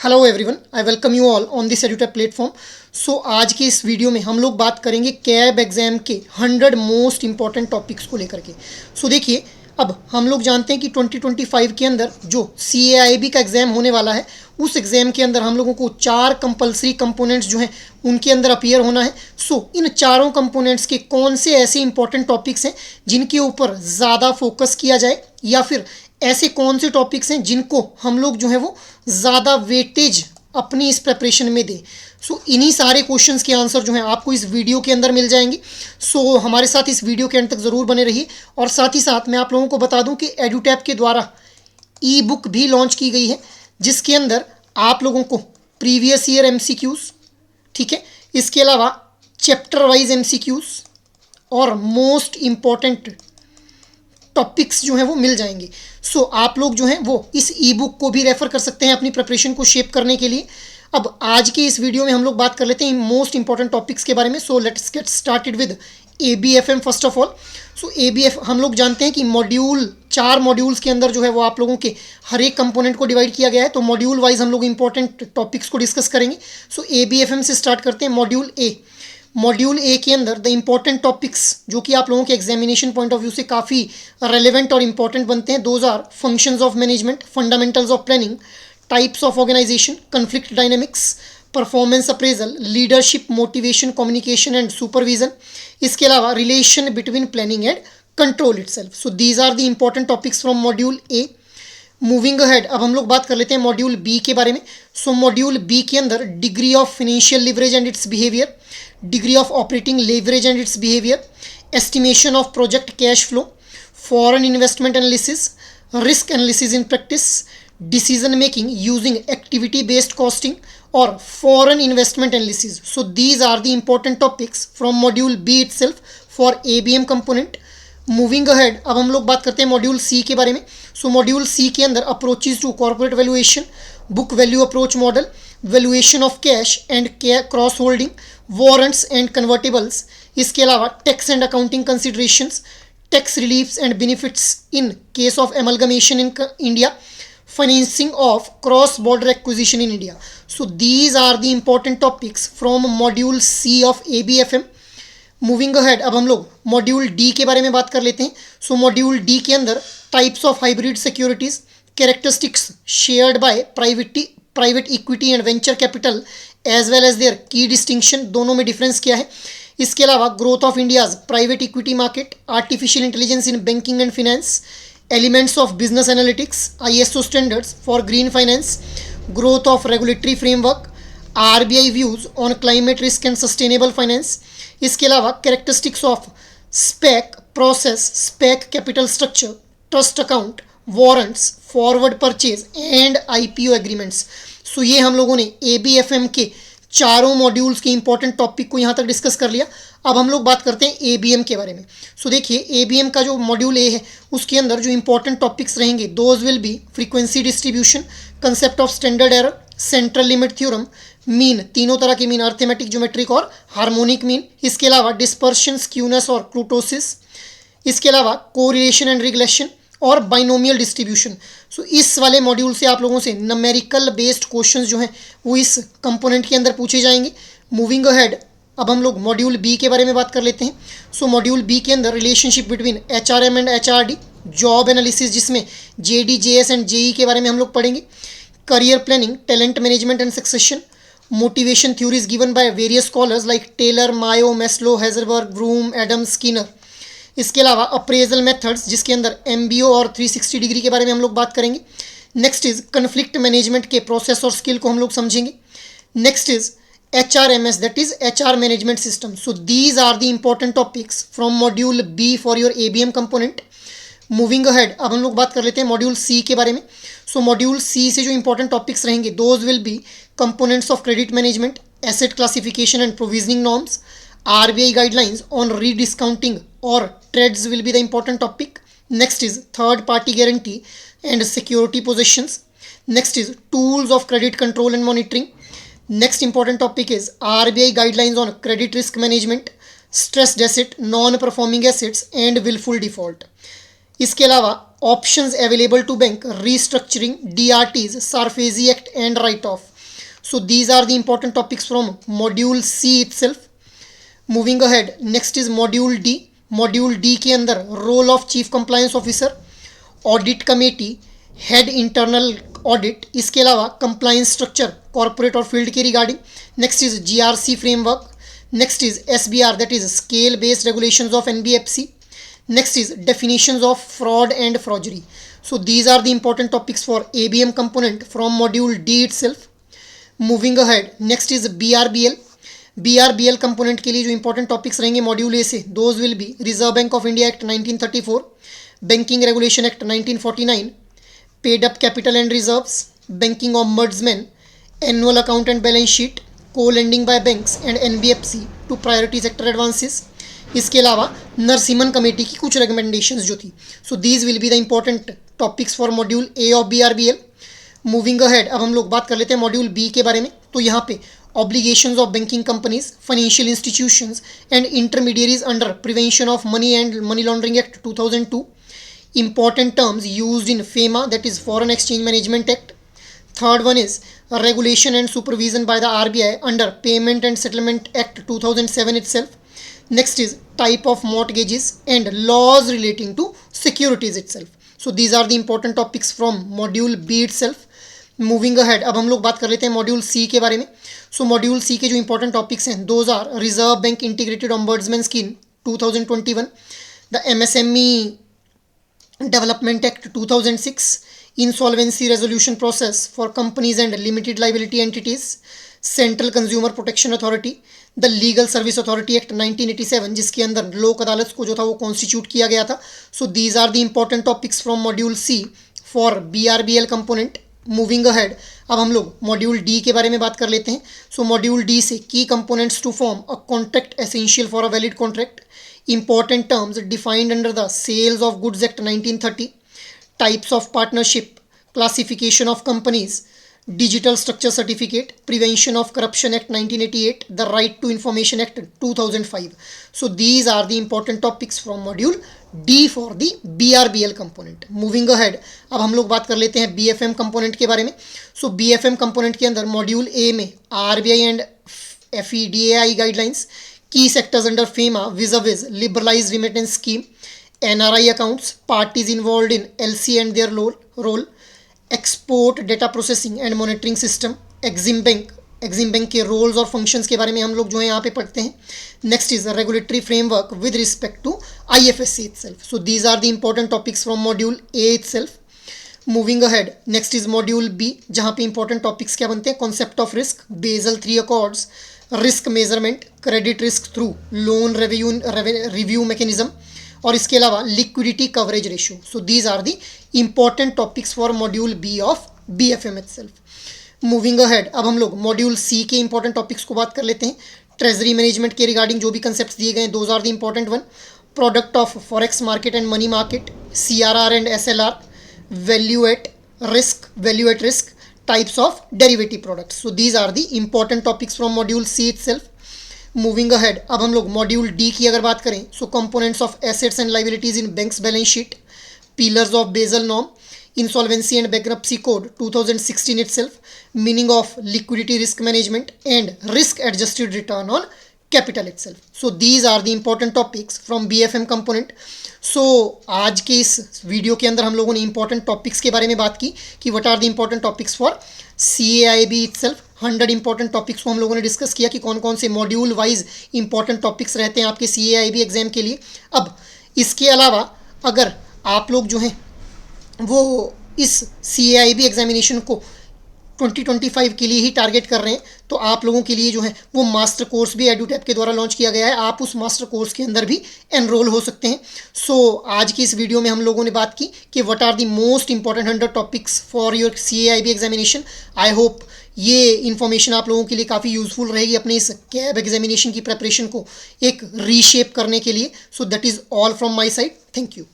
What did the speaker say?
Hello everyone, I welcome you all on this edutech platform. So आज के इस video में हम लोग बात करेंगे कैब एग्जाम के 100 मोस्ट इंपॉर्टेंट टॉपिक्स को लेकर के। सो देखिए, अब हम लोग जानते हैं कि 2025 के अंदर जो CAIB का एग्ज़ाम होने वाला है, उस एग्ज़ाम के अंदर हम लोगों को 4 कंपलसरी कंपोनेंट्स जो हैं उनके अंदर अपीयर होना है। सो इन चारों कंपोनेंट्स के कौन से ऐसे इंपॉर्टेंट टॉपिक्स हैं जिनके ऊपर ज़्यादा फोकस किया जाए, या फिर ऐसे कौन से टॉपिक्स हैं जिनको हम लोग जो है वो ज़्यादा वेटेज अपनी इस प्रिपरेशन में दें। सो इन्हीं सारे क्वेश्चंस के आंसर जो हैं आपको इस वीडियो के अंदर मिल जाएंगे। सो हमारे साथ इस वीडियो के एंड तक ज़रूर बने रहिए। और साथ ही साथ मैं आप लोगों को बता दूं कि एडुटैप के द्वारा ई बुक भी लॉन्च की गई है, जिसके अंदर आप लोगों को प्रीवियस ईयर MCQs, ठीक है, इसके अलावा चैप्टर वाइज MCQs और मोस्ट इम्पॉर्टेंट टॉपिक्स जो हैं वो मिल जाएंगे। सो आप लोग जो हैं वो इस ई बुक को भी रेफ़र कर सकते हैं अपनी प्रिपरेशन को शेप करने के लिए। अब आज के इस वीडियो में हम लोग बात कर लेते हैं मोस्ट इंपॉर्टेंट टॉपिक्स के बारे में। So let's get started with ABFM first of all. So ABF हम लोग जानते हैं कि चार मॉड्यूल्स के अंदर जो है वो आप लोगों के हर एक कंपोनेंट को डिवाइड किया गया है। तो मॉड्यूल वाइज हम लोग इंपॉर्टेंट टॉपिक्स को डिस्कस करेंगे। सो ABFM से स्टार्ट करते हैं। मॉड्यूल ए के अंदर द इम्पॉर्टेंट टॉपिक्स जो कि आप लोगों के एग्जामिनेशन पॉइंट ऑफ व्यू से काफ़ी रेलेवेंट और इंपॉर्टेंट बनते हैं, those are functions of management, fundamentals of planning, types of organisation, conflict dynamics, performance appraisal, leadership, motivation, communication and supervision. इसके अलावा relation between planning and control itself. So these are the important topics from module A. Moving ahead, अब हम लोग बात कर लेते हैं module B के बारे में। सो मॉड्यूल बी के अंदर degree of financial leverage and its behaviour, degree of operating leverage and its behaviour, estimation of project cash flow, foreign investment analysis, risk analysis in practice, decision making using activity based costing और foreign investment analysis. So these are the important topics from module B itself for ABM component. Moving ahead, अब हम लोग बात करते हैं module C के बारे में। सो मॉड्यूल सी के अंदर approaches to corporate valuation, book value approach model, valuation of cash and cross holding, warrants and convertibles. इसके अलावा tax and accounting considerations, tax reliefs and benefits in case of amalgamation in India, financing of cross border acquisition in India. So these are the important topics from module C of ABFM। Moving ahead, अब हम लोग module D के बारे में बात कर लेते हैं। सो मॉड्यूल डी के अंदर types of hybrid securities, characteristics shared by private equity and venture capital as well as their key distinction, दोनों में डिफरेंस क्या है। इसके अलावा growth of India's private equity market, artificial intelligence in banking and finance, elements of business analytics, ISO standards for green finance, growth of regulatory framework, RBI views on climate risk and sustainable finance. इसके अलावा characteristics of SPAC process, SPAC capital structure, trust account, warrants, forward purchase and IPO agreements. So ये हम लोगों ने ABFM के चारों modules के important topic को यहाँ तक डिस्कस कर लिया। अब हम लोग बात करते हैं ABM के बारे में। सो देखिए, ABM का जो मॉड्यूल ए है उसके अंदर जो इंपॉर्टेंट टॉपिक्स रहेंगे, those will B frequency distribution, concept of standard error, central limit theorem, mean, तीनों तरह के मीन, अर्थमेटिक, ज्योमेट्रिक और हार्मोनिक मीन। इसके अलावा डिस्पर्शन, स्क्यूनेस और क्रूटोसिस। इसके अलावा कोरिलेशन एंड रिग्रेशन और बाइनोमियल डिस्ट्रीब्यूशन। सो इस वाले मॉड्यूल से आप लोगों से नमेरिकल बेस्ड क्वेश्चंस जो हैं वो इस कंपोनेंट के अंदर पूछे जाएंगे। मूविंग अहेड, अब हम लोग मॉड्यूल बी के बारे में बात कर लेते हैं। सो मॉड्यूल बी के अंदर relationship between HRM and HRD, job analysis जिसमें JD, JS एंड JE के बारे में हम लोग पढ़ेंगे, career planning, talent management and succession, motivation theories given by various scholars like Taylor, Mayo, Maslow, Herzberg, Vroom, Adam, Skinner. इसके अलावा appraisal methods जिसके अंदर MBO और 360 डिग्री के बारे में हम लोग बात करेंगे। नेक्स्ट इज कन्फ्लिक्ट मैनेजमेंट के प्रोसेस और स्किल को हम लोग समझेंगे। Next is HRMS, that is HR management system. So these are the important topics from module B for your ABM component. Moving ahead, अब हम लोग बात कर लेते हैं मॉड्यूल सी के बारे में। सो मॉड्यूल सी से जो इंपॉर्टेंट टॉपिक्स रहेंगे, those will B components of credit management, asset classification and provisioning norms, RBI guidelines on rediscounting or trades will be the important topic. Next is third party guarantee and security positions. Next is tools of credit control and monitoring. Next important topic is RBI guidelines on credit risk management, stressed asset, non-performing assets and willful default. इसके अलावा options available to bank, restructuring, DRTs, SARFAESI act and write off. So these are the important topics from module C itself. Moving ahead, next is module D. Module D के अंदर role of chief compliance officer, audit committee, head internal audit, इसके अलावा compliance structure corporate और field के regarding. Next is GRC framework. Next is SBR, that is scale based regulations of NBFC. Next is definitions of fraud and forgery. So these are the important topics for ABM component from module D itself. Moving ahead, next is BRBL. BRBL component के लिए जो important topics रहेंगे module A से, those will be Reserve Bank of India Act 1934, Banking Regulation Act 1949, paid up capital and reserves, banking ombudsman, annual account and balance sheet, co-lending by banks and NBFC to priority sector advances. इसके अलावा Narasimham committee की कुछ recommendations जो थी. So these will be the important topics for module A of BRBL. Moving ahead, अब हम लोग बात कर लेते हैं मॉड्यूल बी के बारे में. तो यहाँ पे obligations of banking companies, financial institutions and intermediaries under Prevention of Money and Money Laundering Act 2002, important terms used in FEMA, that is Foreign Exchange Management Act. Third one is regulation and supervision by the RBI under Payment and Settlement Act 2007 itself. Next is type of mortgages and laws relating to securities itself. So these are the important topics from module B itself. Moving ahead, अब हम लोग बात कर लेते हैं module C के बारे में. सो मॉड्यूल सी के जो इंपॉर्टेंट टॉपिक्स हैं, those are reserve bank integrated ombudsman scheme 2021, the MSME development act 2006, insolvency resolution process for companies and limited liability entities, central consumer protection authority, the legal service authority act 1987, जिसके अंदर लोक अदालत को जो था वो constitute किया गया था. So these are the important topics from module C for BRBL component. Moving ahead, अब हम लोग मॉड्यूल डी के बारे में बात कर लेते हैं. सो मॉड्यूल डी से key components to form a contract essential for a valid contract, important terms defined under the sales of goods act 1930, types of partnership, classification of companies, digital structure certificate, prevention of corruption act 1988, the right to information act 2005. So these are the important topics from module D for the BRBL component. Moving ahead, अब हम लोग बात कर लेते हैं BFM component के बारे में. सो BFM कंपोनेंट के अंदर मॉड्यूल ए में RBI and FEDAI guidelines, key sectors under FEMA viz liberalise remittance scheme, NRI accounts, parties involve in LC and their role, export data processing and monitoring system, EXIM bank के roles और functions के बारे में हम लोग जो है यहाँ पे पढ़ते हैं. Next is regulatory framework with respect to IFSC itself. So these are the important topics from module A itself. Moving ahead, next is module B, जहाँ पे important topics क्या बनते हैं, concept of risk, Basel III accords, risk measurement, credit risk through loan review mechanism, और इसके अलावा liquidity coverage ratio. So these are the important topics for module B of BFM itself. Moving ahead, अब हम लोग module C के important topics को बात कर लेते हैं. ट्रेजरी मैनेजमेंट के रिगार्डिंग जो भी कंसेप्ट दिए गए हैं, those are the important one. Product of forex market and money market, CRR and SLR, value at risk, types of derivative products. So these are the important topics from module C itself. Moving ahead, अब हम लोग module D की अगर बात करें, so components of assets and liabilities in banks balance sheet, pillars of Basel norm, Insolvency and Bankruptcy Code 2016 itself, meaning of liquidity risk management and risk adjusted return on capital itself. So these are the important topics from BFM component. So आज के इस video के अंदर हम लोगों ने important topics के बारे में बात की कि what are the important topics for CAIB itself. 100 important topics को हम लोगों ने डिस्कस किया कि कौन कौन से मॉड्यूल वाइज इंपॉर्टेंट टॉपिक्स रहते हैं आपके CAIB एग्जाम के लिए. अब इसके अलावा अगर आप लोग जो हैं वो इस CAIB एग्जामिनेशन को 2025 के लिए ही टारगेट कर रहे हैं, तो आप लोगों के लिए जो है वो मास्टर कोर्स भी एडुटैप के द्वारा लॉन्च किया गया है. आप उस मास्टर कोर्स के अंदर भी एनरोल हो सकते हैं. सो आज की इस वीडियो में हम लोगों ने बात की कि what are the most important 100 topics for your CAIB examination. I hope ये इन्फॉर्मेशन आप लोगों के लिए काफ़ी यूज़फुल रहेगी अपने इस कैब एग्जामिनेशन की प्रेपरेशन को एक रीशेप करने के लिए. So that is all from my side. Thank you.